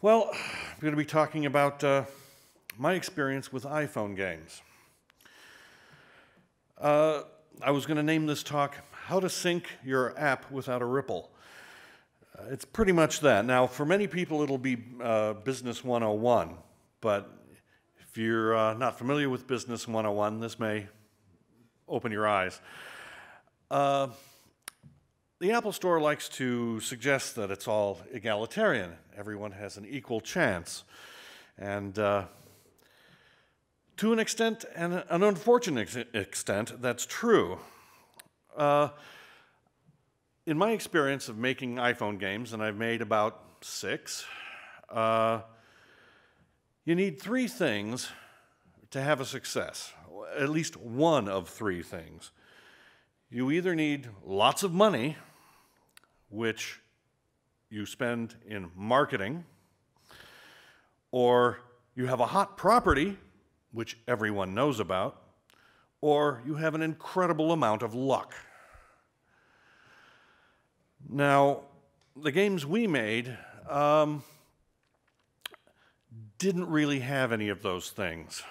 Well, I'm going to be talking about my experience with iPhone games. I was going to name this talk, How to Sync Your App Without a Ripple. It's pretty much that. Now, for many people, it'll be Business 101, but if you're not familiar with Business 101, this may open your eyes. The Apple Store likes to suggest that it's all egalitarian. Everyone has an equal chance. And to an extent, and an unfortunate extent, that's true. In my experience of making iPhone games, and I've made about 6, you need 3 things to have a success, at least one of 3 things. You either need lots of money, which you spend in marketing, or you have a hot property, which everyone knows about, or you have an incredible amount of luck. Now, the games we made didn't really have any of those things.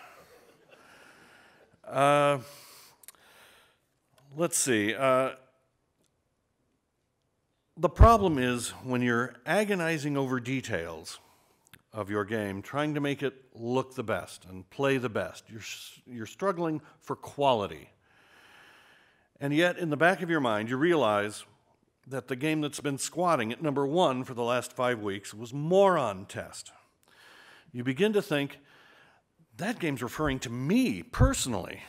Let's see. The problem is when you're agonizing over details of your game, trying to make it look the best and play the best, you're struggling for quality. And yet, in the back of your mind, you realize that the game that's been squatting at number 1 for the last 5 weeks was Moron Test. You begin to think, that game's referring to me personally.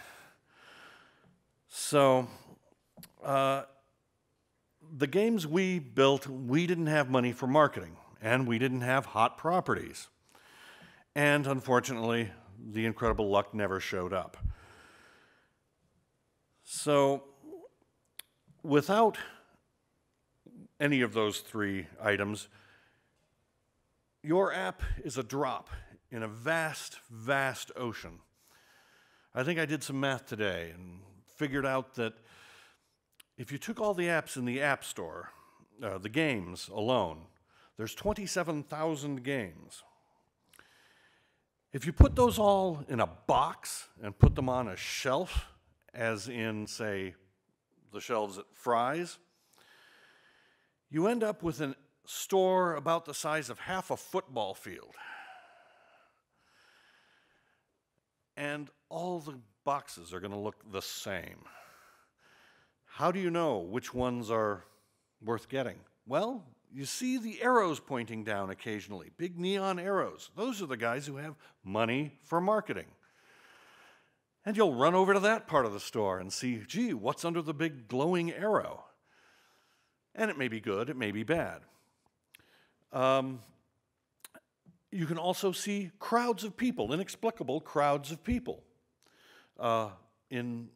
So, the games we built, we didn't have money for marketing, and we didn't have hot properties. And unfortunately, the incredible luck never showed up. So, without any of those 3 items, your app is a drop in a vast, vast ocean. I think I did some math today and figured out that if you took all the apps in the App Store, the games alone, there's 27,000 games. If you put those all in a box and put them on a shelf, as in, say, the shelves at Fry's, you end up with a store about the size of half a football field. And all the boxes are going to look the same. How do you know which ones are worth getting? Well, you see the arrows pointing down occasionally, big neon arrows. Those are the guys who have money for marketing. And you'll run over to that part of the store and see, gee, what's under the big glowing arrow? And it may be good, it may be bad. You can also see crowds of people, inexplicable crowds of people. In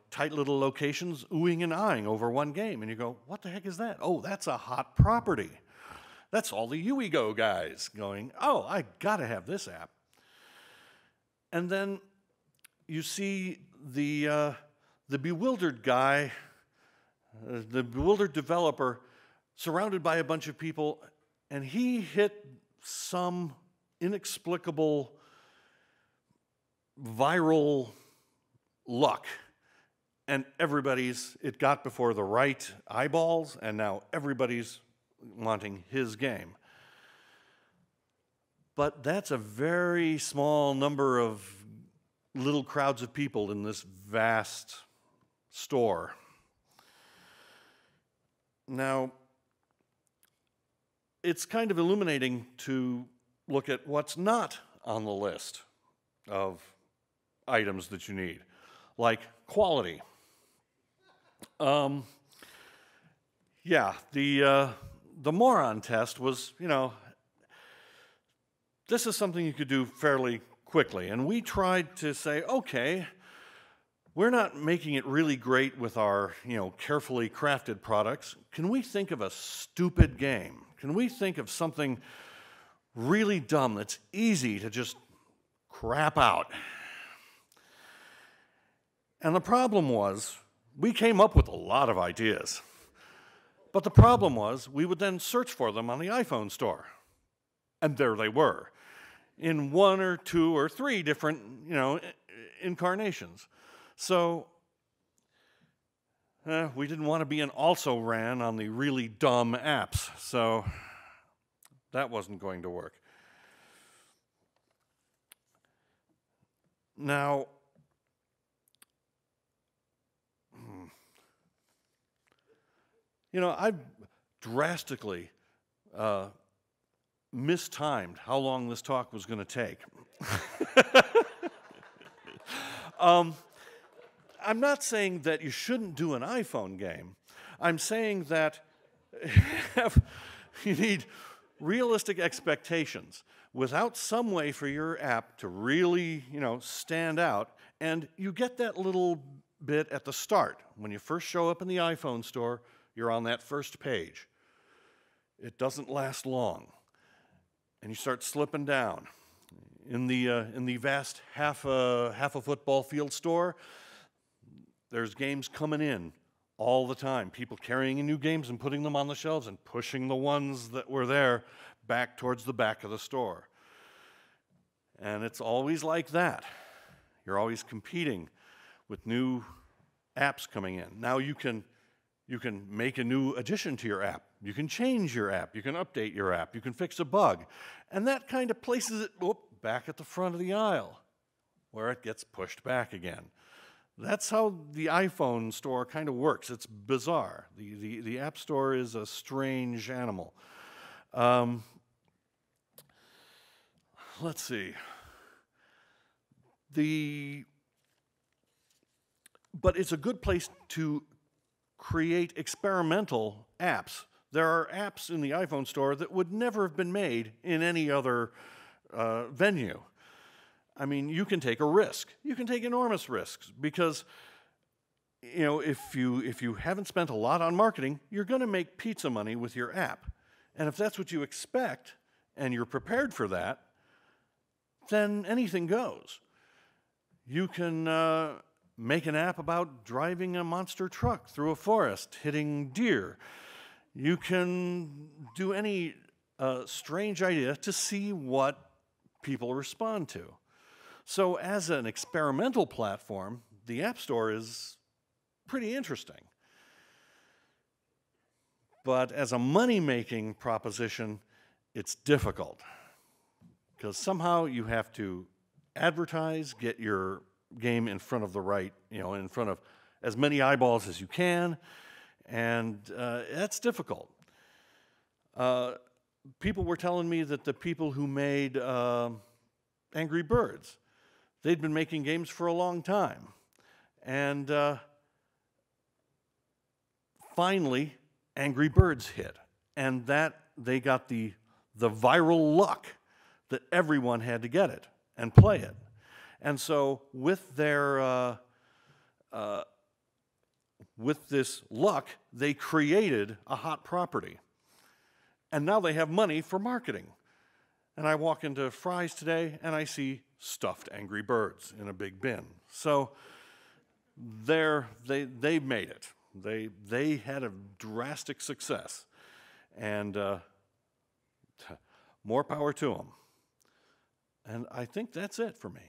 tight little locations, oohing and eyeing over one game. And you go, what the heck is that? Oh, that's a hot property. That's all the UEGO guys going, oh, I gotta have this app. And then you see the bewildered guy, the bewildered developer, surrounded by a bunch of people, and he hit some inexplicable viral luck, and it got before the right eyeballs, and now everybody's wanting his game. But that's a very small number of little crowds of people in this vast store. Now, it's kind of illuminating to look at what's not on the list of items that you need, like quality. The Moron Test was, this is something you could do fairly quickly. And we tried to say, okay, we're not making it really great with our, carefully crafted products. Can we think of a stupid game? Can we think of something really dumb that's easy to just crap out? And the problem was, we came up with a lot of ideas. But the problem was, we would then search for them on the iPhone store. And there they were, in 1 or 2 or 3 different, incarnations. So we didn't want to be an also-ran on the really dumb apps, so that wasn't going to work. Now, I've drastically mistimed how long this talk was going to take. I'm not saying that you shouldn't do an iPhone game. I'm saying that you need realistic expectations without some way for your app to really, stand out. And you get that little bit at the start. When you first show up in the iPhone store, you're on that first page. It doesn't last long. And you start slipping down. In the vast half a football field store, there's games coming in all the time. People carrying in new games and putting them on the shelves and pushing the ones that were there back towards the back of the store. And it's always like that. You're always competing with new apps coming in. Now you can make a new addition to your app. You can change your app. You can update your app. You can fix a bug. And that kind of places it back at the front of the aisle where it gets pushed back again. That's how the iPhone store kind of works. It's bizarre. The App Store is a strange animal. Let's see. But it's a good place to create experimental apps. There are apps in the iPhone store that would never have been made in any other venue. I mean, you can take a risk. You can take enormous risks because, if you haven't spent a lot on marketing, you're going to make pizza money with your app. And if that's what you expect and you're prepared for that, then anything goes. You can make an app about driving a monster truck through a forest, hitting deer. You can do any strange idea to see what people respond to. So as an experimental platform, the App Store is pretty interesting. But as a money-making proposition, it's difficult. Because somehow you have to advertise, get your game in front of the right, in front of as many eyeballs as you can, and that's difficult. People were telling me that the people who made Angry Birds, they'd been making games for a long time. And finally, Angry Birds hit. And that they got the viral luck that everyone had to get it and play it. And so with their with this luck, they created a hot property. And now they have money for marketing. And I walk into Fry's today and I see stuffed Angry Birds in a big bin. So they made it. They had a drastic success. And more power to them. And I think that's it for me.